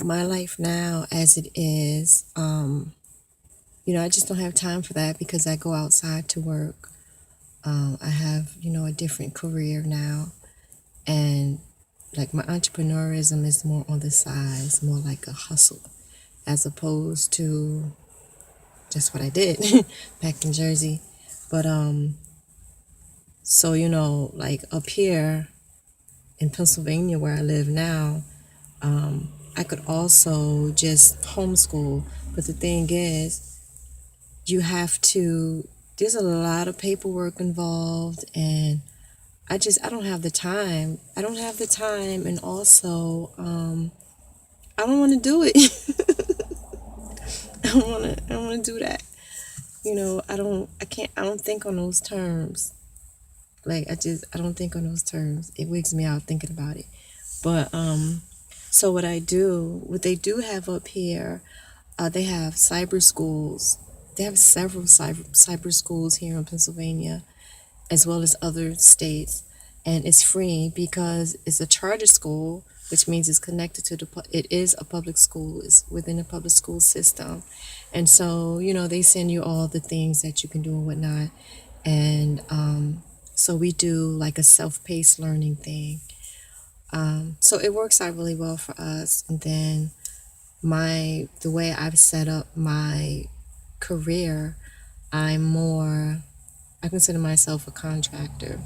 my life now as it is, I just don't have time for that because I go outside to work. I have, a different career now. And like my entrepreneurism is more on the side, it's more like a hustle as opposed to just what I did back in Jersey. But so like up here in Pennsylvania where I live now, I could also just homeschool. But the thing is, you have to, there's a lot of paperwork involved, and I don't have the time. I don't have the time, and also, I don't want to do it. I don't want to do that. I don't think on those terms. Like, I don't think on those terms. It wigs me out thinking about it. But, so what they do have up here, they have cyber schools. They have several cyber schools here in Pennsylvania, as well as other states, and it's free because it's a charter school, which means it's connected to it is a public school, it's within a public school system. And so they send you all the things that you can do and whatnot. And so we do like a self-paced learning thing. So it works out really well for us. And then the way I've set up my career, I consider myself a contractor.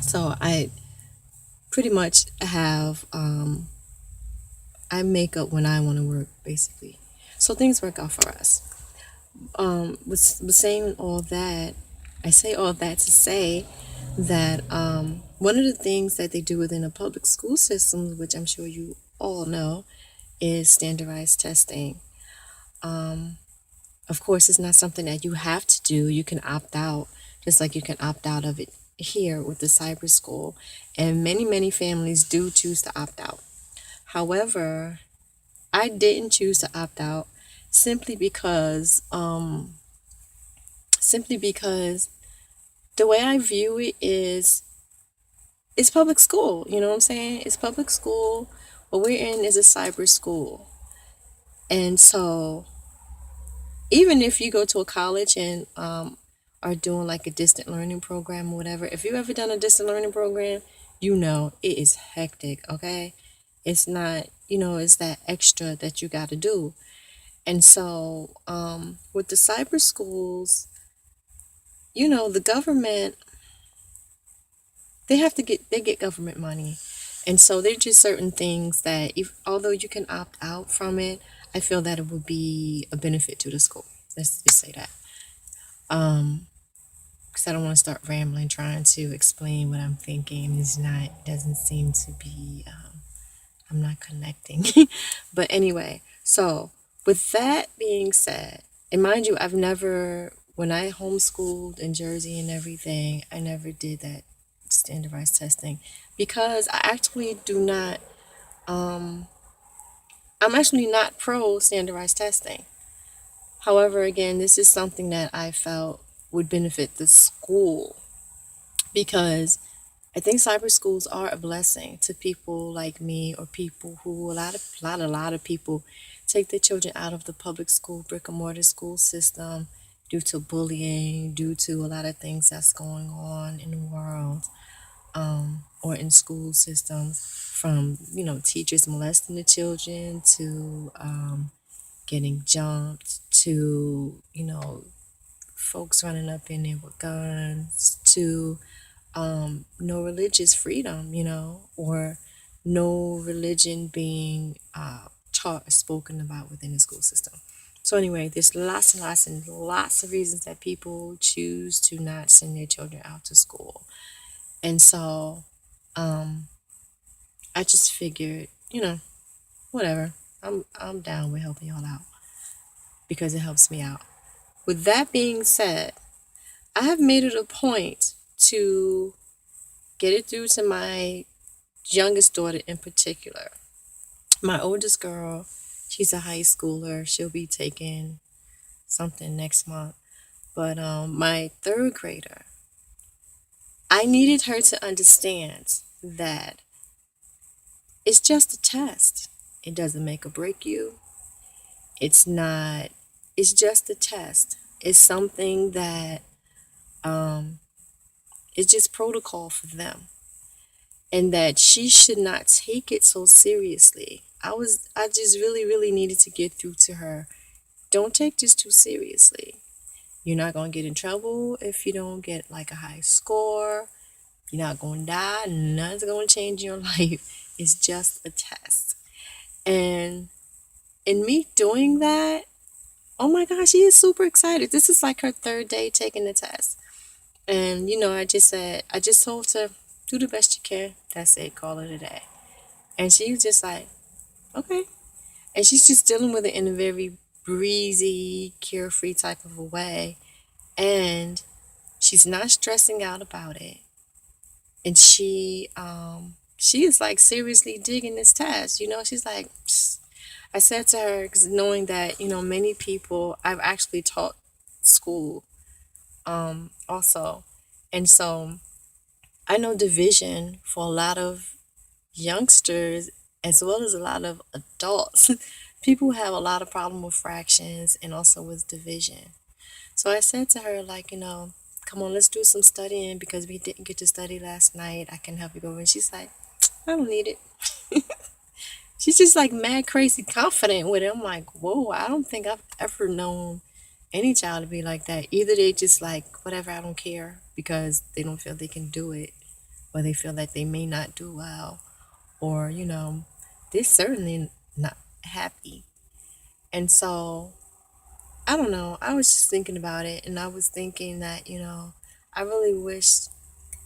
So I pretty much have, I make up when I want to work, basically. So things work out for us. With saying all that, I say all that to say that one of the things that they do within a public school system, which I'm sure you all know, is standardized testing. Of course, it's not something that you have to do. You can opt out, just like you can opt out of it here with the cyber school. And many families do choose to opt out. However, I didn't choose to opt out simply because, the way I view it is it's public school. You know what I'm saying? It's public school. What we're in is a cyber school. And so even if you go to a college and are doing like a distant learning program or whatever, if you've ever done a distant learning program, it is hectic, okay? It's not, it's that extra that you got to do. And so with the cyber schools, the government, they get government money. And so there's just certain things that although you can opt out from it, I feel that it would be a benefit to the school. Let's just say that. Because I don't want to start rambling trying to explain what I'm thinking. Doesn't seem to be, I'm not connecting. But anyway, so with that being said, and mind you, when I homeschooled in Jersey and everything, I never did that standardized testing because I'm actually not pro standardized testing. However, again, this is something that I felt would benefit the school because I think cyber schools are a blessing to people like me, or people who a lot of people take their children out of the public school, brick and mortar school system due to bullying, due to a lot of things that's going on in the world, or in school systems, from teachers molesting the children to getting jumped to folks running up in there with guns to no religious freedom, or no religion being taught or spoken about within the school system. So anyway, there's lots and lots and lots of reasons that people choose to not send their children out to school. And so I just figured, whatever. I'm down with helping y'all out because it helps me out. With that being said, I have made it a point to get it through to my youngest daughter in particular. My oldest girl, she's a high schooler. She'll be taking something next month. But my third grader, I needed her to understand that it's just a test. It doesn't make or break you. It's not, it's just a test. It's something that um, is just protocol for them. And that she should not take it so seriously. I just really, really needed to get through to her. Don't take this too seriously. You're not going to get in trouble if you don't get like a high score. You're not going to die. Nothing's going to change your life. It's just a test. And in me doing that, oh my gosh, she is super excited. This is like her third day taking the test. And, I just told her, do the best you can. That's it. Call it a day. And she was just like, okay. And she's just dealing with it in a very breezy, carefree type of a way. And she's not stressing out about it. And she is like seriously digging this test. She's like, "Psst." I said to her, 'cause knowing that, many people, I've actually taught school also. And so I know division for a lot of youngsters as well as a lot of adults. People have a lot of problem with fractions and also with division. So I said to her, like, come on, let's do some studying because we didn't get to study last night. I can help you go. And she's like, I don't need it. She's just like mad crazy confident with it. I'm like, whoa, I don't think I've ever known any child to be like that. Either they just like, whatever, I don't care because they don't feel they can do it, or they feel that they may not do well, or, they're certainly not happy. And so, I don't know, I was just thinking about it and I was thinking that, I really wish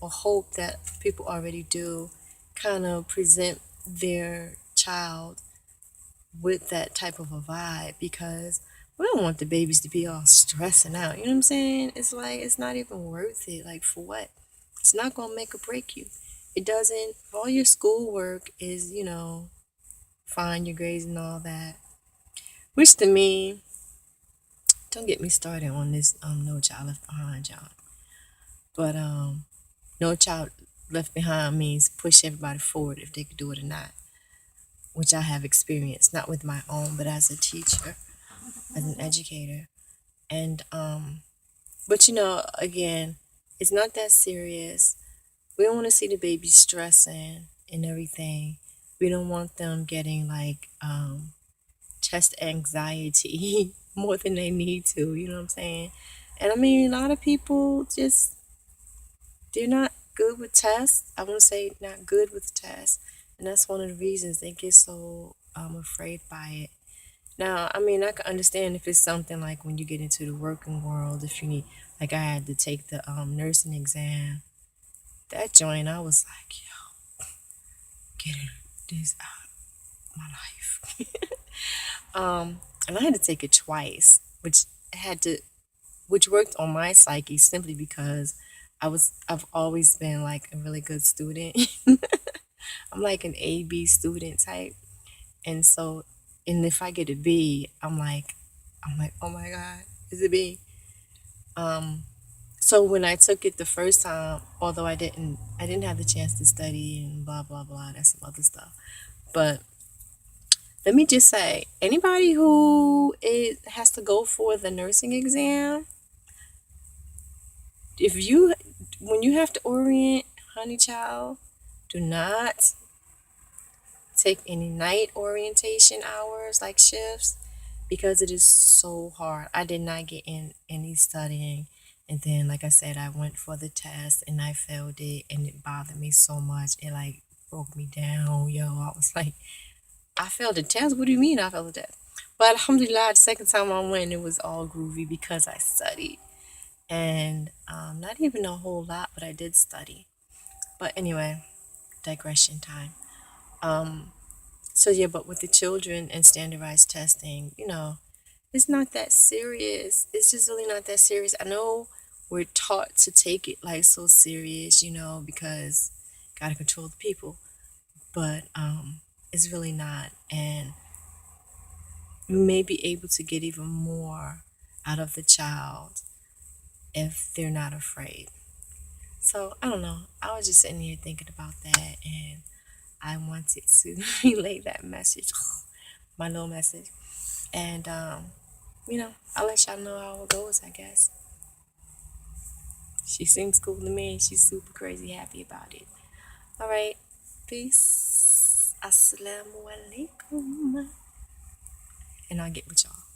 or hope that people already do kind of present their child with that type of a vibe because we don't want the babies to be all stressing out. You know what I'm saying? It's like it's not even worth it. Like for what? It's not gonna make or break you. It doesn't. All your schoolwork is, fine, your grades and all that. Which to me, don't get me started on this No Child Left Behind, John. But No Child Left Behind means push everybody forward if they could do it or not, which I have experienced, not with my own, but as a teacher, as an educator. And but again, it's not that serious. We don't want to see the baby stressing and everything. We don't want them getting like test anxiety more than they need to, you know what I'm saying? And I mean, a lot of people just, they're not good with tests. I want to say not good with tests. And that's one of the reasons they get so afraid by it. Now, I mean, I can understand if it's something like when you get into the working world, if you need, like I had to take the nursing exam. That joint, I was like, yo, get this out of my life. And I had to take it twice, which worked on my psyche simply because I've always been like a really good student. I'm like an A B student type. And so, and if I get a B, I'm like, oh my God, is it B? Um, so when I took it the first time, although I didn't have the chance to study and blah blah blah, that's some other stuff. But let me just say, anybody who has to go for the nursing exam, if you when you have to orient, honey child, do not take any night orientation hours like shifts because it is so hard. I did not get in any studying. And then, like I said, I went for the test and I failed it and it bothered me so much. It like broke me down, yo. I was like, I failed the test? What do you mean I failed the test? But alhamdulillah, the second time I went, it was all groovy because I studied. And not even a whole lot, but I did study. But anyway, digression time. Um, So yeah, but with the children and standardized testing, it's not that serious. It's just really not that serious. I know we're taught to take it like so serious, because gotta control the people, but it's really not. And you may be able to get even more out of the child if they're not afraid. So I don't know. I was just sitting here thinking about that, and I wanted to relay that message. my little message. And I'll let y'all know how it goes, I guess. She seems cool to me. She's super crazy happy about it. All right. Peace. Assalamu alaikum. And I'll get with y'all.